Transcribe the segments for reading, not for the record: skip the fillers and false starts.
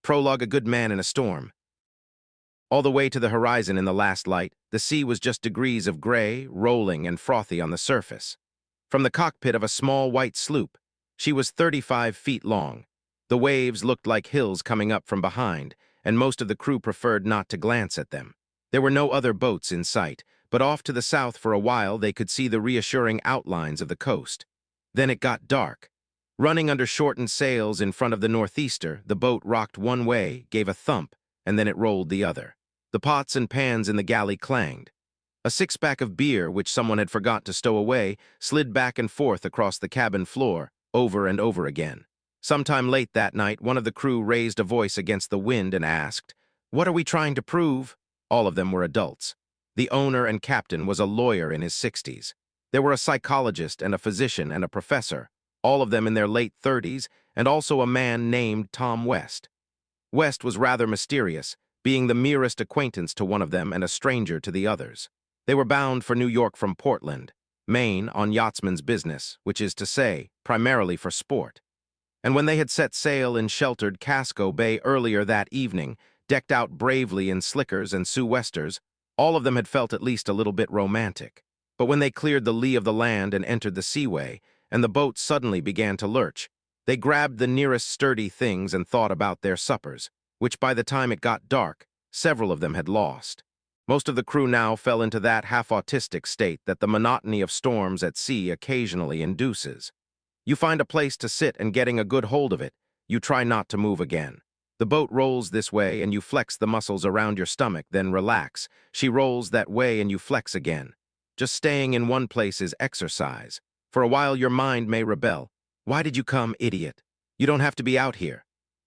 Prologue, a good man in a storm. All the way to the horizon in the last light, the sea was just degrees of gray, rolling and frothy on the surface. From the cockpit of a small white sloop, she was 35 feet long. The waves looked like hills coming up from behind, and most of the crew preferred not to glance at them. There were no other boats in sight, but off to the south for a while they could see the reassuring outlines of the coast. Then it got dark. Running under shortened sails in front of the northeaster, the boat rocked one way, gave a thump, and then it rolled the other. The pots and pans in the galley clanged. A six-pack of beer, which someone had forgot to stow away, slid back and forth across the cabin floor, over and over again. Sometime late that night, one of the crew raised a voice against the wind and asked, "What are we trying to prove?" All of them were adults. The owner and captain was a lawyer in his 60s. There were a psychologist and a physician and a professor, all of them in their late 30s, and also a man named Tom West. West was rather mysterious, being the merest acquaintance to one of them and a stranger to the others. They were bound for New York from Portland, Maine, on yachtsman's business, which is to say, primarily for sport. And when they had set sail in sheltered Casco Bay earlier that evening, decked out bravely in slickers and sou'westers, all of them had felt at least a little bit romantic. But when they cleared the lee of the land and entered the seaway, and the boat suddenly began to lurch, they grabbed the nearest sturdy things and thought about their suppers, which by the time it got dark, several of them had lost. Most of the crew now fell into that half-autistic state that the monotony of storms at sea occasionally induces. You find a place to sit and getting a good hold of it, you try not to move again. The boat rolls this way and you flex the muscles around your stomach, then relax. She rolls that way and you flex again. Just staying in one place is exercise. For a while your mind may rebel. Why did you come, idiot? You don't have to be out here.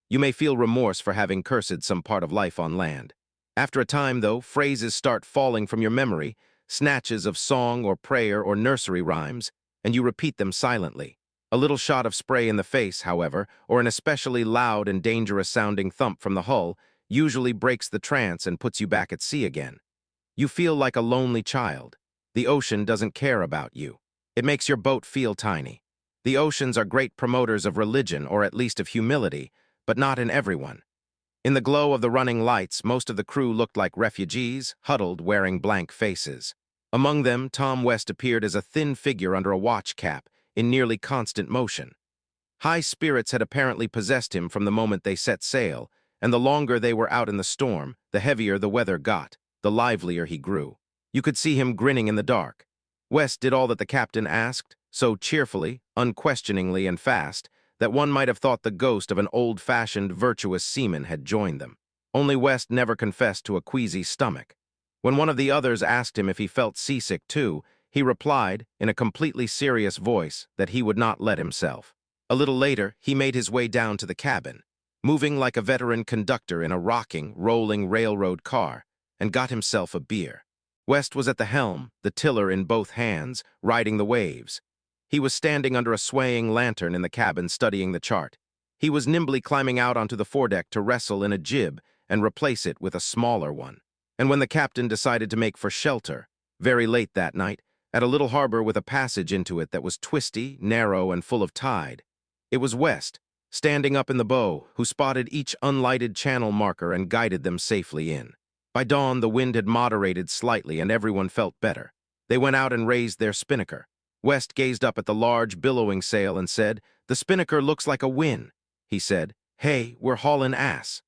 You may feel remorse for having cursed some part of life on land. After a time, though, phrases start falling from your memory, snatches of song or prayer or nursery rhymes, and you repeat them silently. A little shot of spray in the face, however, or an especially loud and dangerous-sounding thump from the hull, usually breaks the trance and puts you back at sea again. You feel like a lonely child. The ocean doesn't care about you. It makes your boat feel tiny. The oceans are great promoters of religion, or at least of humility, but not in everyone. In the glow of the running lights, most of the crew looked like refugees, huddled, wearing blank faces. Among them, Tom West appeared as a thin figure under a watch cap, in nearly constant motion. High spirits had apparently possessed him from the moment they set sail, and the longer they were out in the storm, the heavier the weather got, the livelier he grew. You could see him grinning in the dark. West did all that the captain asked, so cheerfully, unquestioningly, and fast, that one might have thought the ghost of an old-fashioned, virtuous seaman had joined them. Only West never confessed to a queasy stomach. When one of the others asked him if he felt seasick too, he replied, in a completely serious voice, that he would not let himself. A little later, he made his way down to the cabin, moving like a veteran conductor in a rocking, rolling railroad car, and got himself a beer. West was at the helm, the tiller in both hands, riding the waves. He was standing under a swaying lantern in the cabin studying the chart. He was nimbly climbing out onto the foredeck to wrestle in a jib and replace it with a smaller one. And when the captain decided to make for shelter, very late that night, at a little harbor with a passage into it that was twisty, narrow, and full of tide, it was West, standing up in the bow, who spotted each unlighted channel marker and guided them safely in. By dawn, the wind had moderated slightly and everyone felt better. They went out and raised their spinnaker. West gazed up at the large, billowing sail and said, "The spinnaker looks like a win." He said, "Hey, we're hauling ass."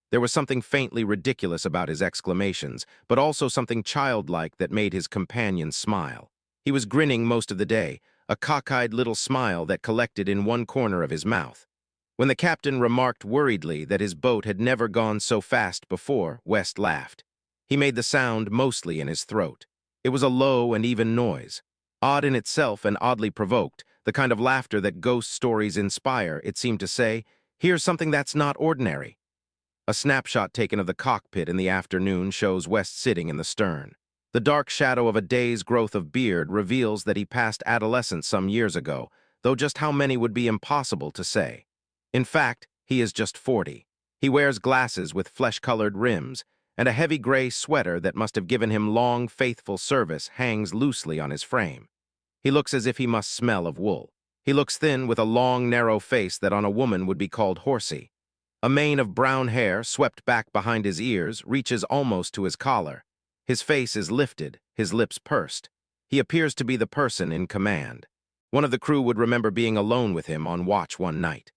There was something faintly ridiculous about his exclamations, but also something childlike that made his companion smile. He was grinning most of the day, a cockeyed little smile that collected in one corner of his mouth. When the captain remarked worriedly that his boat had never gone so fast before, West laughed. He made the sound mostly in his throat. It was a low and even noise. Odd in itself and oddly provoked, the kind of laughter that ghost stories inspire, it seemed to say, "Here's something that's not ordinary." A snapshot taken of the cockpit in the afternoon shows West sitting in the stern. The dark shadow of a day's growth of beard reveals that he passed adolescence some years ago, though just how many would be impossible to say. In fact, he is just 40. He wears glasses with flesh-colored rims, and a heavy gray sweater that must have given him long, faithful service hangs loosely on his frame. He looks as if he must smell of wool. He looks thin with a long, narrow face that on a woman would be called horsey. A mane of brown hair, swept back behind his ears, reaches almost to his collar. His face is lifted, his lips pursed. He appears to be the person in command. One of the crew would remember being alone with him on watch one night.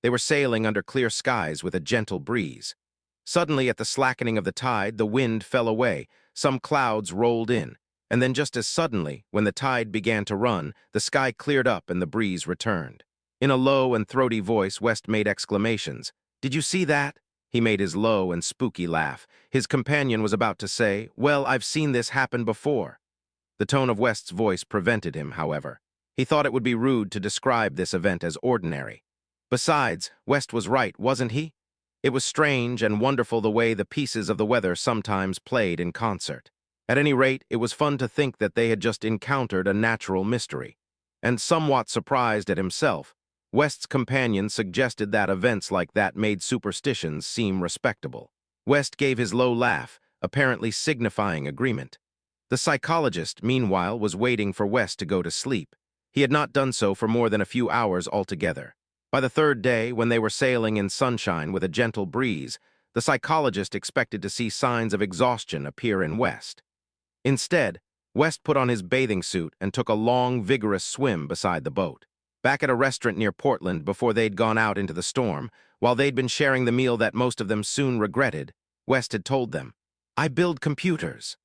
They were sailing under clear skies with a gentle breeze. Suddenly, at the slackening of the tide, the wind fell away, some clouds rolled in, and then just as suddenly, when the tide began to run, the sky cleared up and the breeze returned. In a low and throaty voice, West made exclamations. "Did you see that?" He made his low and spooky laugh. His companion was about to say, "Well, I've seen this happen before." The tone of West's voice prevented him, however. He thought it would be rude to describe this event as ordinary. Besides, West was right, wasn't he? It was strange and wonderful the way the pieces of the weather sometimes played in concert. At any rate, it was fun to think that they had just encountered a natural mystery. And somewhat surprised at himself, West's companion suggested that events like that made superstitions seem respectable. West gave his low laugh, apparently signifying agreement. The psychologist, meanwhile, was waiting for West to go to sleep. He had not done so for more than a few hours altogether. By the third day, when they were sailing in sunshine with a gentle breeze, the psychologist expected to see signs of exhaustion appear in West. Instead, West put on his bathing suit and took a long, vigorous swim beside the boat. Back at a restaurant near Portland before they'd gone out into the storm, while they'd been sharing the meal that most of them soon regretted, West had told them, "I build computers."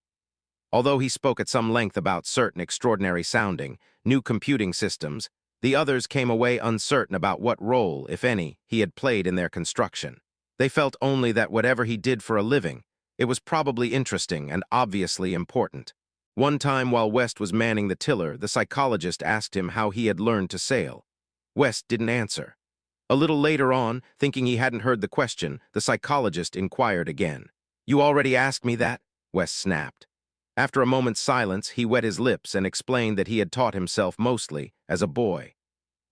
Although he spoke at some length about certain extraordinary-sounding, new computing systems, the others came away uncertain about what role, if any, he had played in their construction. They felt only that whatever he did for a living, it was probably interesting and obviously important. One time while West was manning the tiller, the psychologist asked him how he had learned to sail. West didn't answer. A little later on, thinking he hadn't heard the question, the psychologist inquired again. "You already asked me that?" West snapped. After a moment's silence, he wet his lips and explained that he had taught himself mostly as a boy.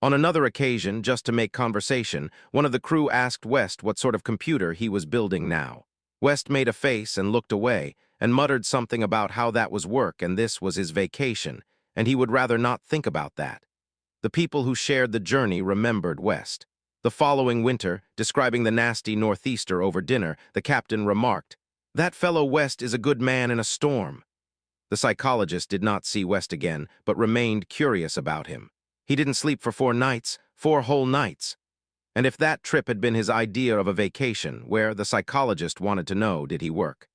On another occasion, just to make conversation, one of the crew asked West what sort of computer he was building now. West made a face and looked away, and muttered something about how that was work and this was his vacation, and he would rather not think about that. The people who shared the journey remembered West. The following winter, describing the nasty northeaster over dinner, the captain remarked, "That fellow West is a good man in a storm." The psychologist did not see West again, but remained curious about him. He didn't sleep for 4 nights, 4 whole nights. And if that trip had been his idea of a vacation, where, the psychologist wanted to know, did he work?